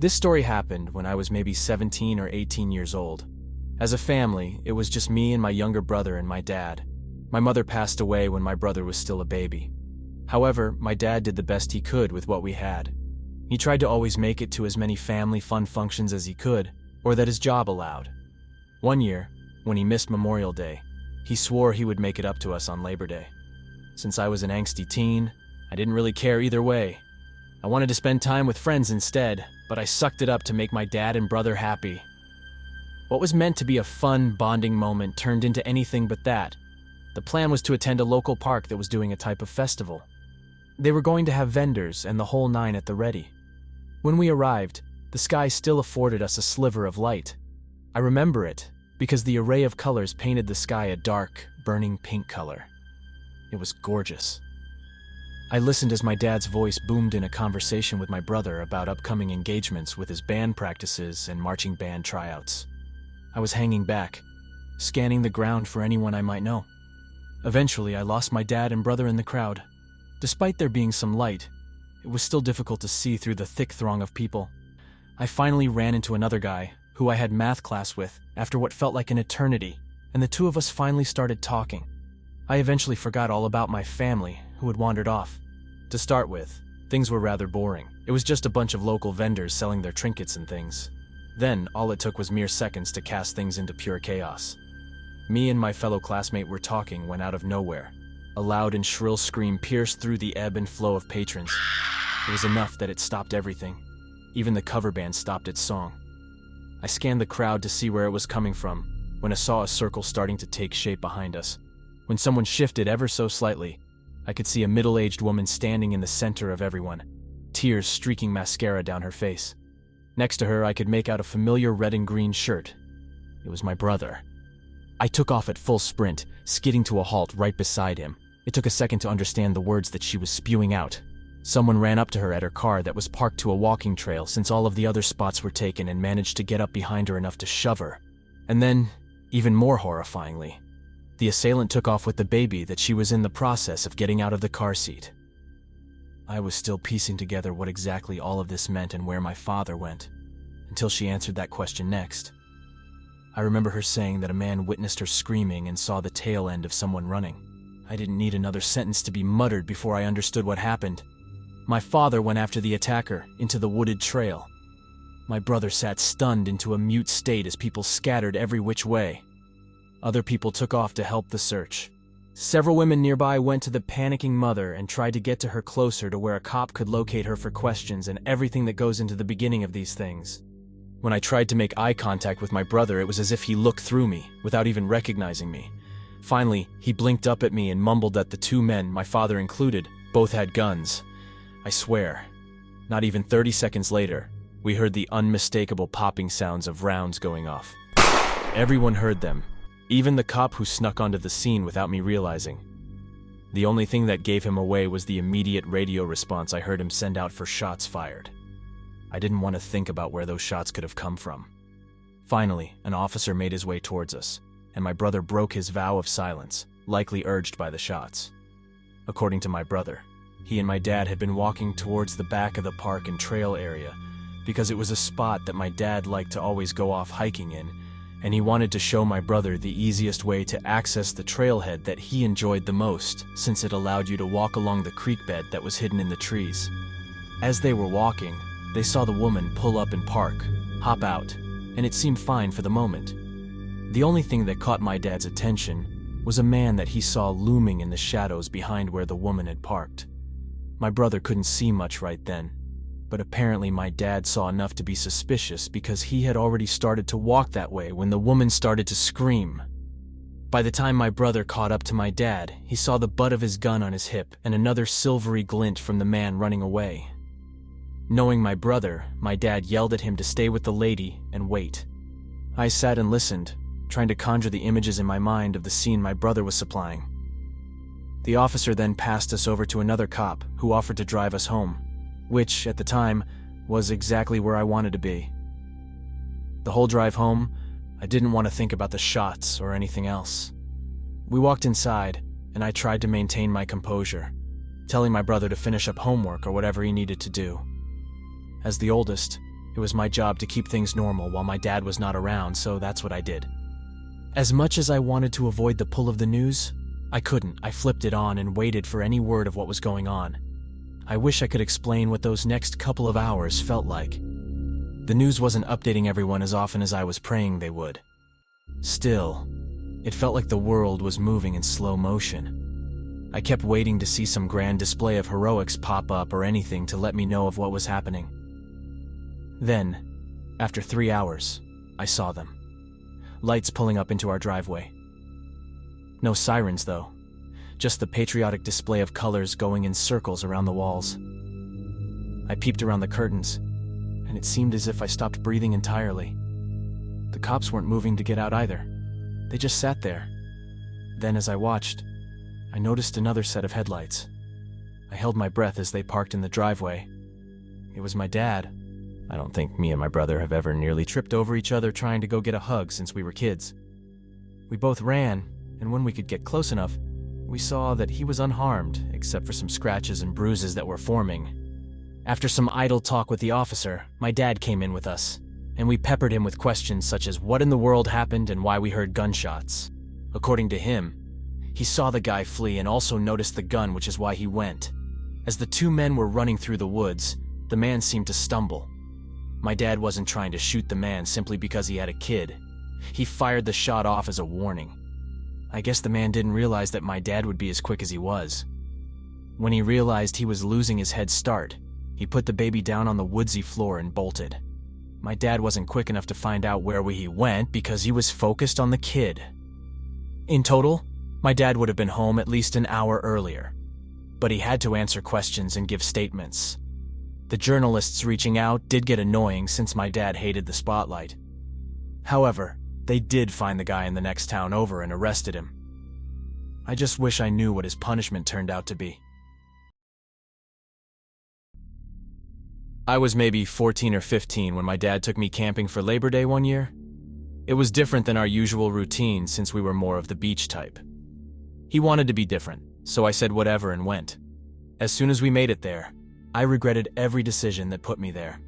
This story happened when I was maybe 17 or 18 years old. As a family, it was just me and my younger brother and my dad. My mother passed away when my brother was still a baby. However, my dad did the best he could with what we had. He tried to always make it to as many family fun functions as he could, or that his job allowed. One year, when he missed Memorial Day, he swore he would make it up to us on Labor Day. Since I was an angsty teen, I didn't really care either way. I wanted to spend time with friends instead, but I sucked it up to make my dad and brother happy. What was meant to be a fun, bonding moment turned into anything but that. The plan was to attend a local park that was doing a type of festival. They were going to have vendors and the whole nine at the ready. When we arrived, the sky still afforded us a sliver of light. I remember it because the array of colors painted the sky a dark, burning pink color. It was gorgeous. I listened as my dad's voice boomed in a conversation with my brother about upcoming engagements with his band practices and marching band tryouts. I was hanging back, scanning the ground for anyone I might know. Eventually, I lost my dad and brother in the crowd. Despite there being some light, it was still difficult to see through the thick throng of people. I finally ran into another guy, who I had math class with, after what felt like an eternity, and the two of us finally started talking. I eventually forgot all about my family, who had wandered off. To start with, things were rather boring. It was just a bunch of local vendors selling their trinkets and things. Then, all it took was mere seconds to cast things into pure chaos. Me and my fellow classmate were talking when out of nowhere, a loud and shrill scream pierced through the ebb and flow of patrons. It was enough that it stopped everything. Even the cover band stopped its song. I scanned the crowd to see where it was coming from, when I saw a circle starting to take shape behind us. When someone shifted ever so slightly, I could see a middle-aged woman standing in the center of everyone, tears streaking mascara down her face. Next to her, I could make out a familiar red and green shirt. It was my brother. I took off at full sprint, skidding to a halt right beside him. It took a second to understand the words that she was spewing out. Someone ran up to her at her car that was parked to a walking trail since all of the other spots were taken and managed to get up behind her enough to shove her. And then, even more horrifyingly, the assailant took off with the baby that she was in the process of getting out of the car seat. I was still piecing together what exactly all of this meant and where my father went, until she answered that question next. I remember her saying that a man witnessed her screaming and saw the tail end of someone running. I didn't need another sentence to be muttered before I understood what happened. My father went after the attacker into the wooded trail. My brother sat stunned into a mute state as people scattered every which way. Other people took off to help the search. Several women nearby went to the panicking mother and tried to get to her closer to where a cop could locate her for questions and everything that goes into the beginning of these things. When I tried to make eye contact with my brother, it was as if he looked through me, without even recognizing me. Finally, he blinked up at me and mumbled that the two men, my father included, both had guns. I swear, not even 30 seconds later, we heard the unmistakable popping sounds of rounds going off. Everyone heard them, even the cop who snuck onto the scene without me realizing. The only thing that gave him away was the immediate radio response I heard him send out for shots fired. I didn't want to think about where those shots could have come from. Finally, an officer made his way towards us, and my brother broke his vow of silence, likely urged by the shots. According to my brother, he and my dad had been walking towards the back of the park and trail area because it was a spot that my dad liked to always go off hiking in, and he wanted to show my brother the easiest way to access the trailhead that he enjoyed the most, since it allowed you to walk along the creek bed that was hidden in the trees. As they were walking, they saw the woman pull up and park, hop out, and it seemed fine for the moment. The only thing that caught my dad's attention was a man that he saw looming in the shadows behind where the woman had parked. My brother couldn't see much right then, but apparently my dad saw enough to be suspicious because he had already started to walk that way when the woman started to scream. By the time my brother caught up to my dad, he saw the butt of his gun on his hip and another silvery glint from the man running away. Knowing my brother, my dad yelled at him to stay with the lady and wait. I sat and listened, trying to conjure the images in my mind of the scene my brother was supplying. The officer then passed us over to another cop who offered to drive us home, which, at the time, was exactly where I wanted to be. The whole drive home, I didn't want to think about the shots or anything else. We walked inside, and I tried to maintain my composure, telling my brother to finish up homework or whatever he needed to do. As the oldest, it It was my job to keep things normal while my dad was not around, so that's what I did. As much as I wanted to avoid the pull of the news, I couldn't. I flipped it on and waited for any word of what was going on. I wish I could explain what those next couple of hours felt like. The news wasn't updating everyone as often as I was praying they would. Still, it felt like the world was moving in slow motion. I kept waiting to see some grand display of heroics pop up or anything to let me know of what was happening. Then, after 3 hours, I saw them. Lights pulling up into our driveway. No sirens, though. Just the patriotic display of colors going in circles around the walls. I peeped around the curtains, and it seemed as if I stopped breathing entirely. The cops weren't moving to get out either. They just sat there. Then, as I watched, I noticed another set of headlights. I held my breath as they parked in the driveway. It was my dad. I don't think me and my brother have ever nearly tripped over each other trying to go get a hug since we were kids. We both ran, and when we could get close enough, we saw that he was unharmed, except for some scratches and bruises that were forming. After some idle talk with the officer, my dad came in with us, and we peppered him with questions such as what in the world happened and why we heard gunshots. According to him, he saw the guy flee and also noticed the gun, which is why he went. As the two men were running through the woods, the man seemed to stumble. My dad wasn't trying to shoot the man simply because he had a kid. He fired the shot off as a warning. I guess the man didn't realize that my dad would be as quick as he was. When he realized he was losing his head start, he put the baby down on the woodsy floor and bolted. My dad wasn't quick enough to find out where he went because he was focused on the kid. In total, my dad would have been home at least an hour earlier, but he had to answer questions and give statements. The journalists reaching out did get annoying since my dad hated the spotlight. However, they did find the guy in the next town over and arrested him. I just wish I knew what his punishment turned out to be. I was maybe 14 or 15 when my dad took me camping for Labor Day one year. It was different than our usual routine since we were more of the beach type. He wanted to be different, so I said whatever and went. As soon as we made it there, I regretted every decision that put me there.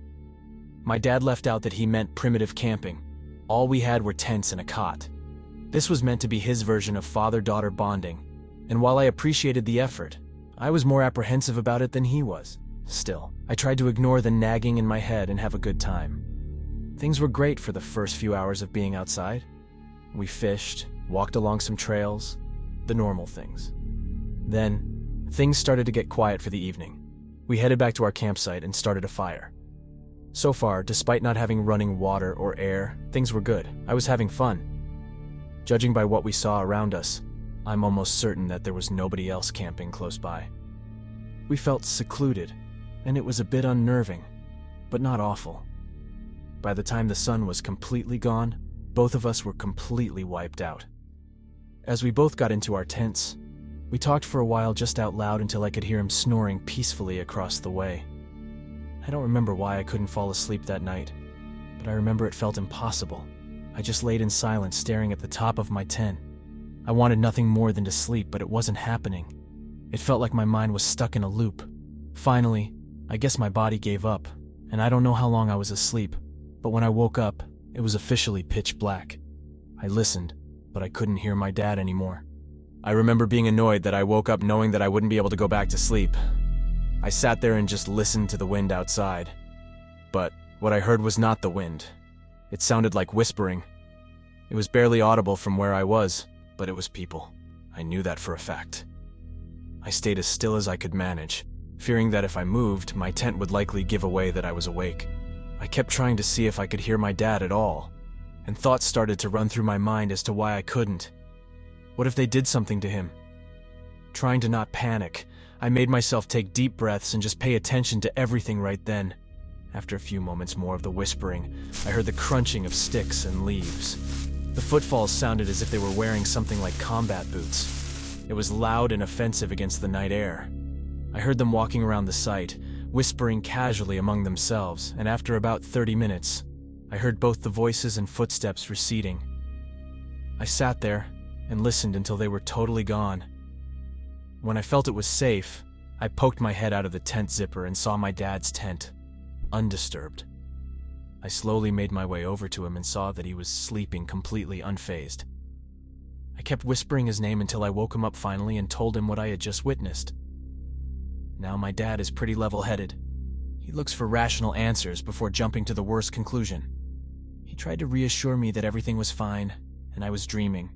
My dad left out that he meant primitive camping. All we had were tents and a cot. This was meant to be his version of father-daughter bonding, and while I appreciated the effort, I was more apprehensive about it than he was. Still, I tried to ignore the nagging in my head and have a good time. Things were great for the first few hours of being outside. We fished, walked along some trails, the normal things. Then, things started to get quiet for the evening. We headed back to our campsite and started a fire. So far, despite not having running water or air, things were good. I was having fun. Judging by what we saw around us, I'm almost certain that there was nobody else camping close by. We felt secluded, and it was a bit unnerving, but not awful. By the time the sun was completely gone, both of us were completely wiped out. As we both got into our tents, we talked for a while just out loud until I could hear him snoring peacefully across the way. I don't remember why I couldn't fall asleep that night, but I remember it felt impossible. I just laid in silence staring at the top of my tent. I wanted nothing more than to sleep, but it wasn't happening. It felt like my mind was stuck in a loop. Finally, I guess my body gave up, and I don't know how long I was asleep, but when I woke up, it was officially pitch black. I listened, but I couldn't hear my dad anymore. I remember being annoyed that I woke up knowing that I wouldn't be able to go back to sleep. I sat there and just listened to the wind outside. But what I heard was not the wind. It sounded like whispering. It was barely audible from where I was, but it was people. I knew that for a fact. I stayed as still as I could manage, fearing that if I moved, my tent would likely give away that I was awake. I kept trying to see if I could hear my dad at all, and thoughts started to run through my mind as to why I couldn't. What if they did something to him? Trying to not panic, I made myself take deep breaths and just pay attention to everything right then. After a few moments more of the whispering, I heard the crunching of sticks and leaves. The footfalls sounded as if they were wearing something like combat boots. It was loud and offensive against the night air. I heard them walking around the site, whispering casually among themselves, and after about 30 minutes, I heard both the voices and footsteps receding. I sat there and listened until they were totally gone. When I felt it was safe, I poked my head out of the tent zipper and saw my dad's tent, undisturbed. I slowly made my way over to him and saw that he was sleeping completely unfazed. I kept whispering his name until I woke him up finally and told him what I had just witnessed. Now my dad is pretty level-headed. He looks for rational answers before jumping to the worst conclusion. He tried to reassure me that everything was fine and I was dreaming.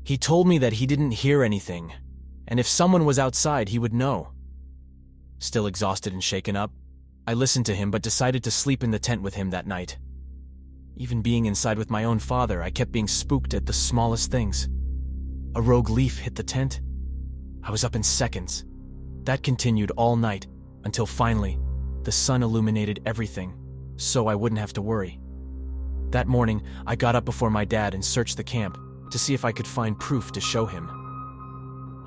He told me that he didn't hear anything, and if someone was outside, he would know. Still exhausted and shaken up, I listened to him but decided to sleep in the tent with him that night. Even being inside with my own father, I kept being spooked at the smallest things. A rogue leaf hit the tent. I was up in seconds. That continued all night, until finally, the sun illuminated everything, so I wouldn't have to worry. That morning, I got up before my dad and searched the camp to see if I could find proof to show him.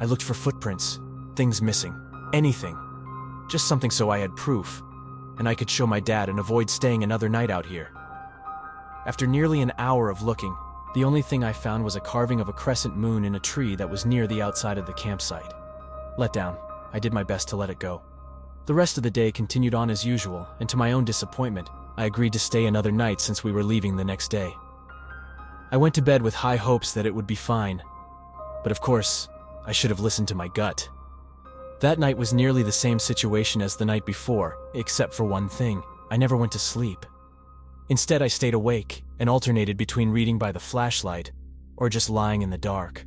I looked for footprints, things missing, anything. Just something so I had proof, and I could show my dad and avoid staying another night out here. After nearly an hour of looking, the only thing I found was a carving of a crescent moon in a tree that was near the outside of the campsite. Let down, I did my best to let it go. The rest of the day continued on as usual, and to my own disappointment, I agreed to stay another night since we were leaving the next day. I went to bed with high hopes that it would be fine, but of course, I should have listened to my gut. That night was nearly the same situation as the night before, except for one thing: I never went to sleep. Instead, I stayed awake and alternated between reading by the flashlight or just lying in the dark.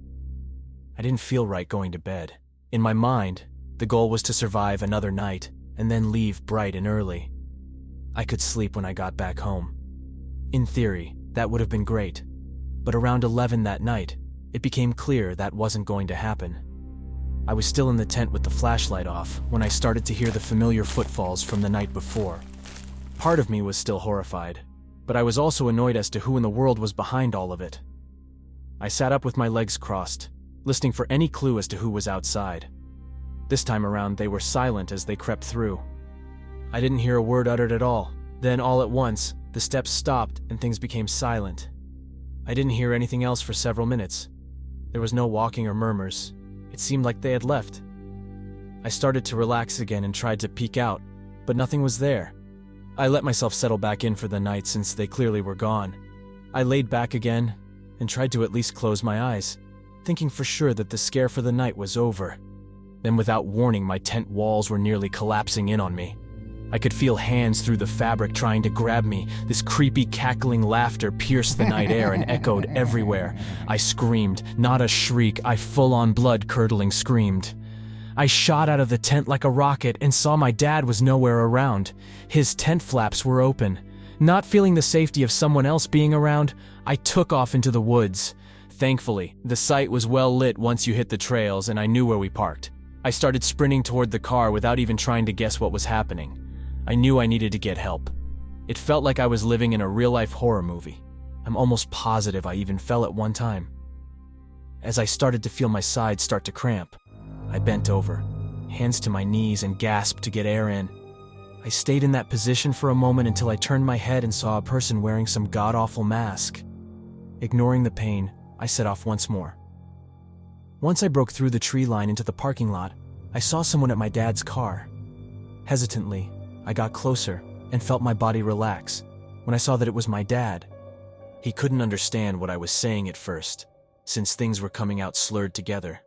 I didn't feel right going to bed. In my mind, the goal was to survive another night and then leave bright and early. I could sleep when I got back home. In theory, that would have been great, but around 11 that night, it became clear that wasn't going to happen. I was still in the tent with the flashlight off when I started to hear the familiar footfalls from the night before. Part of me was still horrified, but I was also annoyed as to who in the world was behind all of it. I sat up with my legs crossed, listening for any clue as to who was outside. This time around, they were silent as they crept through. I didn't hear a word uttered at all. Then, all at once, the steps stopped and things became silent. I didn't hear anything else for several minutes. There was no walking or murmurs. It seemed like they had left. I started to relax again and tried to peek out, but nothing was there. I let myself settle back in for the night since they clearly were gone. I laid back again and tried to at least close my eyes, thinking for sure that the scare for the night was over. Then, without warning, my tent walls were nearly collapsing in on me. I could feel hands through the fabric trying to grab me. This creepy, cackling laughter pierced the night air and echoed everywhere. I screamed, not a shriek, I full-on blood-curdling screamed. I shot out of the tent like a rocket and saw my dad was nowhere around. His tent flaps were open. Not feeling the safety of someone else being around, I took off into the woods. Thankfully, the site was well lit once you hit the trails and I knew where we parked. I started sprinting toward the car without even trying to guess what was happening. I knew I needed to get help. It felt like I was living in a real-life horror movie. I'm almost positive I even fell at one time. As I started to feel my sides start to cramp, I bent over, hands to my knees, and gasped to get air in. I stayed in that position for a moment until I turned my head and saw a person wearing some god-awful mask. Ignoring the pain, I set off once more. Once I broke through the tree line into the parking lot, I saw someone at my dad's car. Hesitantly, I got closer and felt my body relax when I saw that it was my dad. He couldn't understand what I was saying at first, since things were coming out slurred together.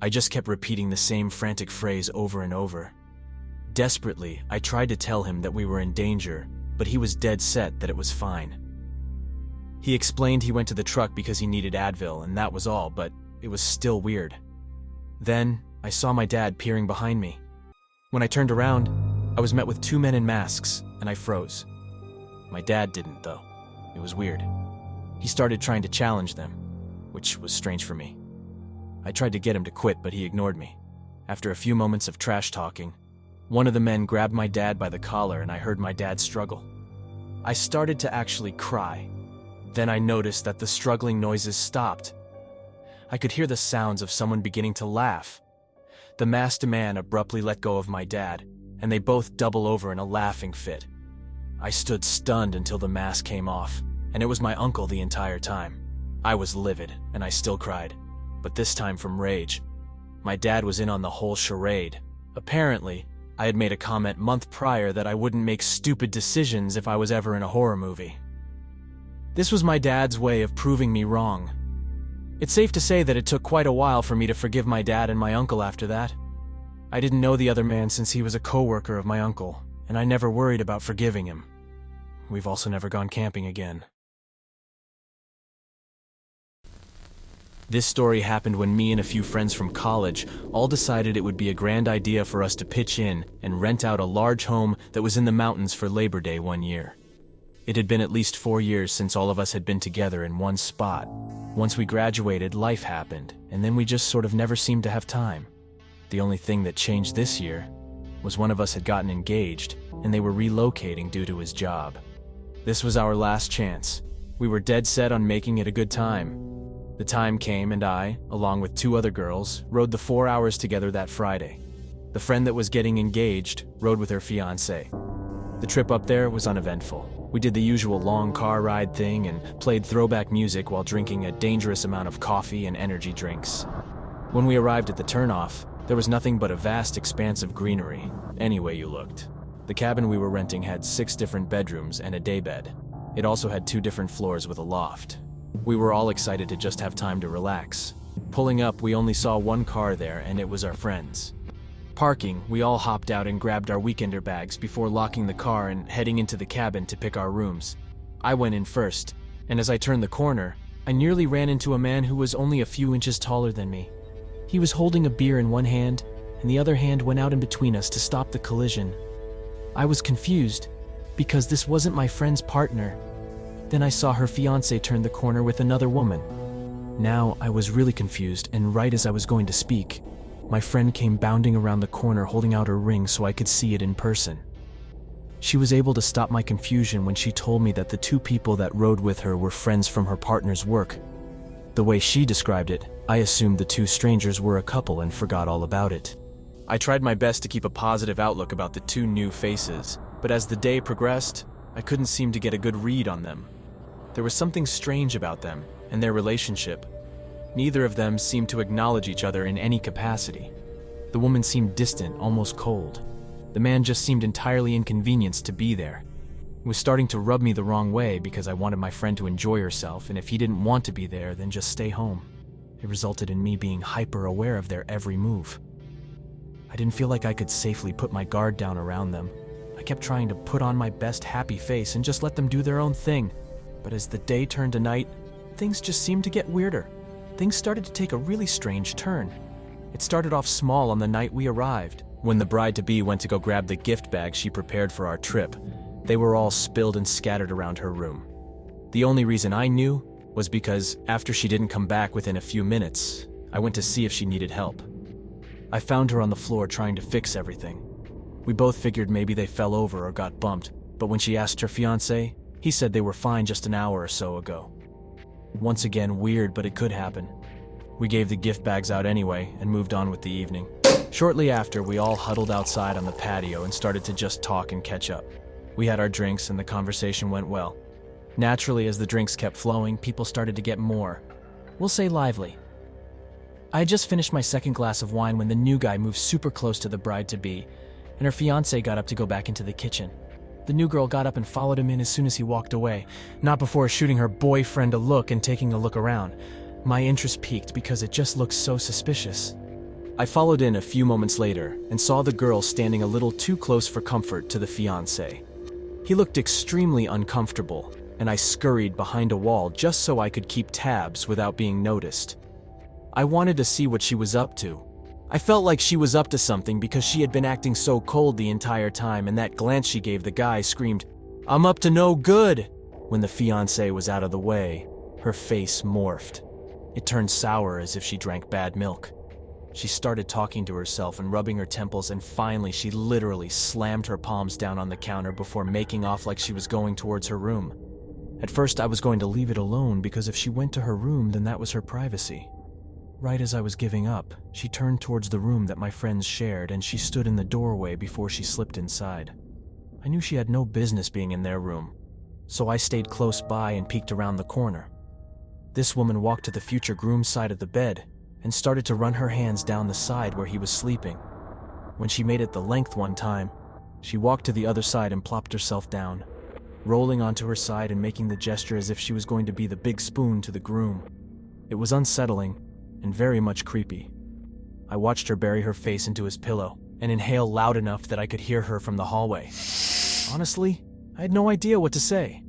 I just kept repeating the same frantic phrase over and over. Desperately, I tried to tell him that we were in danger, but he was dead set that it was fine. He explained he went to the truck because he needed Advil, and that was all, but it was still weird. Then, I saw my dad peering behind me. When I turned around, I was met with two men in masks, and I froze. My dad didn't, though. It was weird. He started trying to challenge them, which was strange for me. I tried to get him to quit, but he ignored me. After a few moments of trash talking, one of the men grabbed my dad by the collar and I heard my dad struggle. I started to actually cry. Then I noticed that the struggling noises stopped. I could hear the sounds of someone beginning to laugh. The masked man abruptly let go of my dad, and they both double over in a laughing fit. I stood stunned until the mask came off, and it was my uncle the entire time. I was livid, and I still cried, but this time from rage. My dad was in on the whole charade. Apparently, I had made a comment month prior that I wouldn't make stupid decisions if I was ever in a horror movie. This was my dad's way of proving me wrong. It's safe to say that it took quite a while for me to forgive my dad and my uncle after that. I didn't know the other man since he was a co-worker of my uncle, and I never worried about forgiving him. We've also never gone camping again. This story happened when me and a few friends from college all decided it would be a grand idea for us to pitch in and rent out a large home that was in the mountains for Labor Day one year. It had been at least 4 years since all of us had been together in one spot. Once we graduated, life happened, and then we just sort of never seemed to have time. The only thing that changed this year was one of us had gotten engaged, and they were relocating due to his job. This was our last chance. We were dead set on making it a good time. The time came and I, along with 2 other girls, rode the 4 hours together that Friday. The friend that was getting engaged rode with her fiancé. The trip up there was uneventful. We did the usual long car ride thing and played throwback music while drinking a dangerous amount of coffee and energy drinks. When we arrived at the turnoff, there was nothing but a vast expanse of greenery, any way you looked. The cabin we were renting had 6 different bedrooms and a daybed. It also had 2 different floors with a loft. We were all excited to just have time to relax. Pulling up, we only saw 1 car there, and it was our friend's. Parking, we all hopped out and grabbed our weekender bags before locking the car and heading into the cabin to pick our rooms. I went in first, and as I turned the corner, I nearly ran into a man who was only a few inches taller than me. He was holding a beer in one hand, and the other hand went out in between us to stop the collision. I was confused, because this wasn't my friend's partner. Then I saw her fiancé turn the corner with another woman. Now I was really confused, and right as I was going to speak, my friend came bounding around the corner holding out her ring so I could see it in person. She was able to stop my confusion when she told me that the 2 people that rode with her were friends from her partner's work. The way she described it, I assumed the 2 strangers were a couple and forgot all about it. I tried my best to keep a positive outlook about the 2 new faces, but as the day progressed, I couldn't seem to get a good read on them. There was something strange about them and their relationship. Neither of them seemed to acknowledge each other in any capacity. The woman seemed distant, almost cold. The man just seemed entirely inconvenienced to be there. It was starting to rub me the wrong way because I wanted my friend to enjoy herself, and if he didn't want to be there, then just stay home. It resulted in me being hyper-aware of their every move. I didn't feel like I could safely put my guard down around them. I kept trying to put on my best happy face and just let them do their own thing. But as the day turned to night, things just seemed to get weirder. Things started to take a really strange turn. It started off small on the night we arrived. When the bride-to-be went to go grab the gift bag she prepared for our trip, they were all spilled and scattered around her room. The only reason I knew was because after she didn't come back within a few minutes, I went to see if she needed help. I found her on the floor trying to fix everything. We both figured maybe they fell over or got bumped, but when she asked her fiancé, he said they were fine just an hour or so ago. Once again, weird, but it could happen. We gave the gift bags out anyway and moved on with the evening. Shortly after, we all huddled outside on the patio and started to just talk and catch up. We had our drinks and the conversation went well. Naturally, as the drinks kept flowing, people started to get more, we'll say, lively. I had just finished my 2nd glass of wine when the new guy moved super close to the bride-to-be, and her fiancé got up to go back into the kitchen. The new girl got up and followed him in as soon as he walked away, not before shooting her boyfriend a look and taking a look around. My interest peaked because it just looked so suspicious. I followed in a few moments later and saw the girl standing a little too close for comfort to the fiancé. He looked extremely uncomfortable, and I scurried behind a wall just so I could keep tabs without being noticed. I wanted to see what she was up to. I felt like she was up to something because she had been acting so cold the entire time, and that glance she gave the guy screamed, "I'm up to no good!" When the fiancé was out of the way, her face morphed. It turned sour as if she drank bad milk. She started talking to herself and rubbing her temples, and finally she literally slammed her palms down on the counter before making off like she was going towards her room. At first I was going to leave it alone because if she went to her room, then that was her privacy. Right as I was giving up, she turned towards the room that my friends shared, and she stood in the doorway before she slipped inside. I knew she had no business being in their room, so I stayed close by and peeked around the corner. This woman walked to the future groom's side of the bed and started to run her hands down the side where he was sleeping. When she made it the length one time, she walked to the other side and plopped herself down, rolling onto her side and making the gesture as if she was going to be the big spoon to the groom. It was unsettling and very much creepy. I watched her bury her face into his pillow and inhale loud enough that I could hear her from the hallway. Honestly, I had no idea what to say.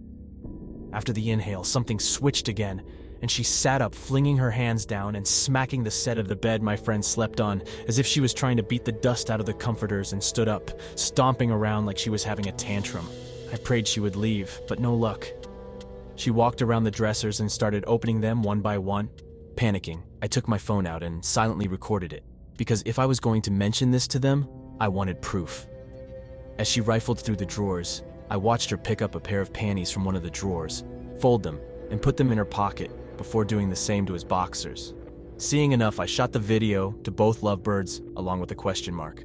After the inhale, something switched again, and she sat up, flinging her hands down and smacking the set of the bed my friend slept on, as if she was trying to beat the dust out of the comforters, and stood up, stomping around like she was having a tantrum. I prayed she would leave, but no luck. She walked around the dressers and started opening them one by one. Panicking, I took my phone out and silently recorded it, because if I was going to mention this to them, I wanted proof. As she rifled through the drawers, I watched her pick up a pair of panties from one of the drawers, fold them, and put them in her pocket before doing the same to his boxers. Seeing enough, I shot the video to both lovebirds along with a question mark.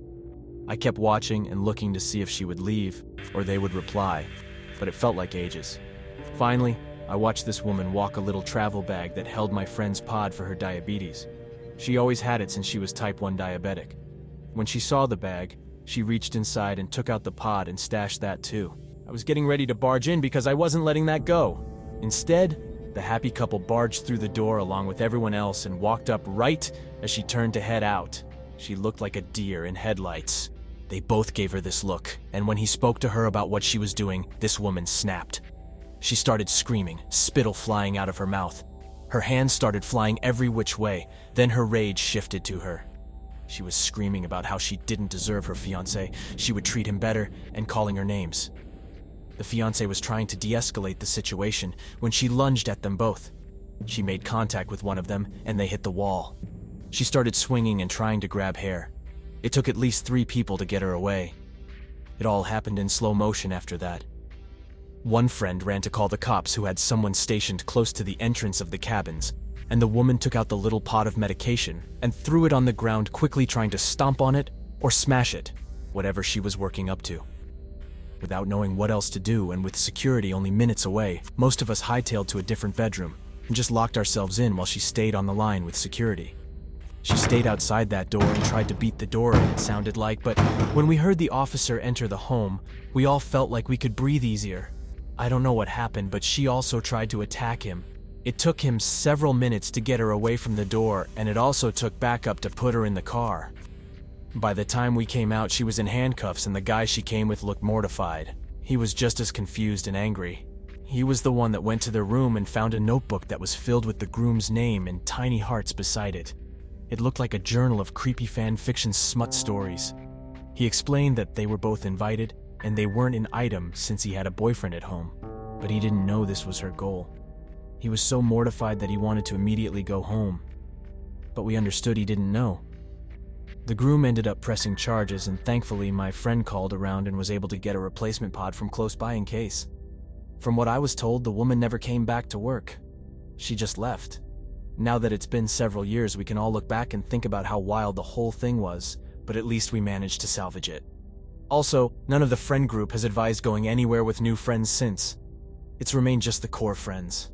I kept watching and looking to see if she would leave or they would reply, but it felt like ages. Finally, I watched this woman walk a little travel bag that held my friend's pod for her diabetes. She always had it since she was type 1 diabetic. When she saw the bag, she reached inside and took out the pod and stashed that too. I was getting ready to barge in because I wasn't letting that go. Instead, the happy couple barged through the door along with everyone else and walked up right as she turned to head out. She looked like a deer in headlights. They both gave her this look, and when he spoke to her about what she was doing, this woman snapped. She started screaming, spittle flying out of her mouth. Her hands started flying every which way, then her rage shifted to her. She was screaming about how she didn't deserve her fiancé, she would treat him better, and calling her names. The fiancé was trying to de-escalate the situation when she lunged at them both. She made contact with one of them, and they hit the wall. She started swinging and trying to grab hair. It took at least 3 people to get her away. It all happened in slow motion after that. One friend ran to call the cops who had someone stationed close to the entrance of the cabins, and the woman took out the little pot of medication and threw it on the ground, quickly trying to stomp on it or smash it, whatever she was working up to. Without knowing what else to do and with security only minutes away, most of us hightailed to a different bedroom and just locked ourselves in while she stayed on the line with security. She stayed outside that door and tried to beat the door in, it sounded like, but when we heard the officer enter the home, we all felt like we could breathe easier. I don't know what happened, but she also tried to attack him. It took him several minutes to get her away from the door, and it also took backup to put her in the car. By the time we came out, she was in handcuffs, and the guy she came with looked mortified. He was just as confused and angry. He was the one that went to their room and found a notebook that was filled with the groom's name and tiny hearts beside it. It looked like a journal of creepy fan fiction smut stories. He explained that they were both invited, and they weren't an item since he had a boyfriend at home, but he didn't know this was her goal. He was so mortified that he wanted to immediately go home, but we understood he didn't know. The groom ended up pressing charges, and thankfully my friend called around and was able to get a replacement pod from close by in case. From what I was told, the woman never came back to work. She just left. Now that it's been several years, we can all look back and think about how wild the whole thing was, but at least we managed to salvage it. Also, none of the friend group has advised going anywhere with new friends since. It's remained just the core friends.